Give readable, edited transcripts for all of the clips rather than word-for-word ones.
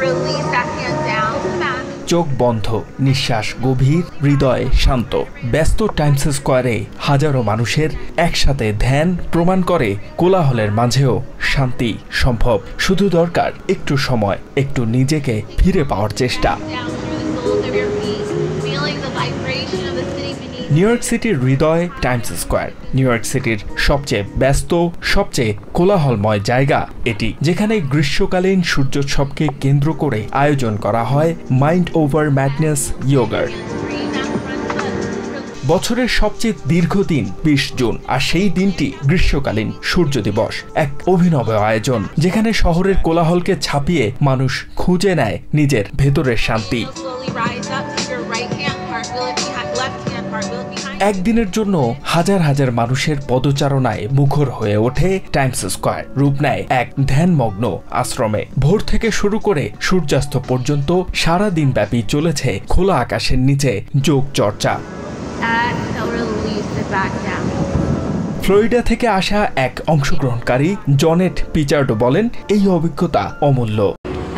Release that hand down to the mat. চোখ বন্ধ, নিঃশ্বাস গভীর, হৃদয় শান্ত। ব্যস্ত টাইমস স্কোয়ারে হাজারো মানুষের একসাথে ধ্যান প্রমাণ করে কোলাহলের মাঝেও শান্তি সম্ভব। শুধু দরকার একটু সময়, একটু নিজেকে ফিরে পাওয়ার চেষ্টা। নিউ ইয়র্ক সিটির হৃদয় টাইমস স্কোয়ার, নিউ ইয়র্ক সিটির সবচেয়ে ব্যস্ত, সবচেয়ে কোলাহলময় জায়গা এটি, যেখানে গ্রীষ্মকালীন সূর্যোৎসবকে কেন্দ্র করে আয়োজন করা হয় মাইন্ড ওভার ম্যাডনেস ইয়োগার। বছরের সবচেয়ে দীর্ঘ দিন 20 জুন, আর সেই দিনটি গ্রীষ্মকালীন সূর্য দিবস। এক অভিনব আয়োজন যেখানে শহরের কোলাহলকে ছাপিয়ে মানুষ খুঁজে নেয় নিজের ভেতরের শান্তি। একদিনের জন্য হাজার হাজার মানুষের পদচারণায় মুখর হয়ে ওঠে টাইমস স্কোয়ার, রূপ নেয় এক ধ্যানমগ্ন আশ্রমে। ভোর থেকে শুরু করে সূর্যাস্ত পর্যন্ত সারা দিন ব্যাপী চলেছে খোলা আকাশের নিচে যোগ চর্চা। ফ্লোরিডা থেকে আসা এক অংশগ্রহণকারী জনেট পিচার্ডো বলেন, এই অভিজ্ঞতা অমূল্য।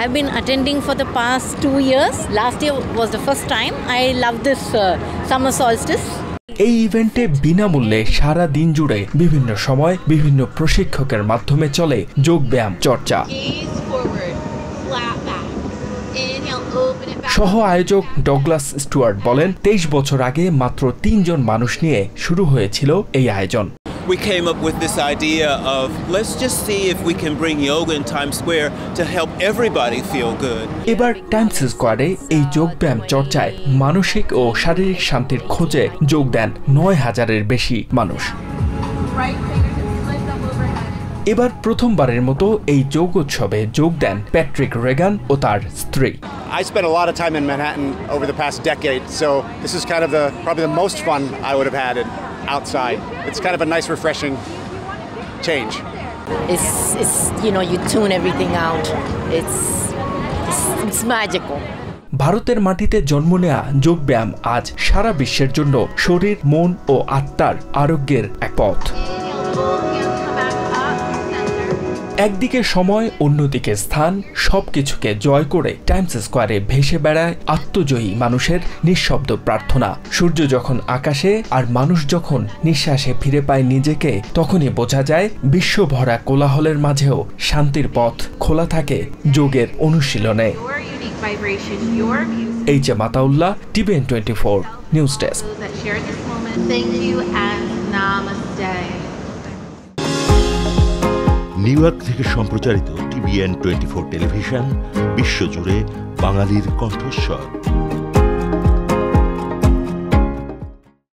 I've been attending for the past 2 years. Last year was the first time. I love this summer solstice. এই ইভেন্টে বিনামূল্যে সারা দিন জুড়ে বিভিন্ন সময় বিভিন্ন প্রশিক্ষকের মাধ্যমে চলে যোগব্যায়াম চর্চা। সহ আয়োজক ডগলাস স্টুয়ার্ট বলেন, 23 বছর আগে মাত্র 3 জন মানুষ নিয়ে শুরু হয়েছিল এই আয়োজন। We came up with this idea of let's just see if we can bring yoga in Times Square to help everybody feel good. এবার টাইমস স্কোয়ারে এই যোগব্যায়াম চর্চায় মানসিক ও শারীরিক শান্তির খোঁজে যোগ দেন 9000-এর বেশি মানুষ। এবার প্রথমবারের মতো এই যোগ উৎসবে যোগ দেন প্যাট্রিক রেগান ও তার স্ত্রী। I spent a lot of time in Manhattan over the past decade, so this is kind of probably the most fun I would have had outside. It's kind of a nice, refreshing change. It's you tune everything out. It's magical. ভারতের মাটিতে জন্ম নেয়া যোগব্যায়াম আজ সারা বিশ্বের জন্য শরীর, মন ও আত্মার আরোগ্যের এক পথ। একদিকে সময়, অন্যদিকে স্থান, সবকিছুকে জয় করে টাইমস স্কোয়ারে ভেসে বেড়ায় আত্মজয়ী মানুষের নিঃশব্দ প্রার্থনা। সূর্য যখন আকাশে আর মানুষ যখন নিঃশ্বাসে ফিরে পায় নিজেকে, তখনই বোঝা যায় বিশ্বভরা কোলাহলের মাঝেও শান্তির পথ খোলা থাকে যোগের অনুশীলনে। H M Ataullah, TVN 24 news desk. New York থেকে সম্প্রচারিত TVN 24 টেলিভিশন বিশ্বজুড়ে বাঙালির কণ্ঠস্বর।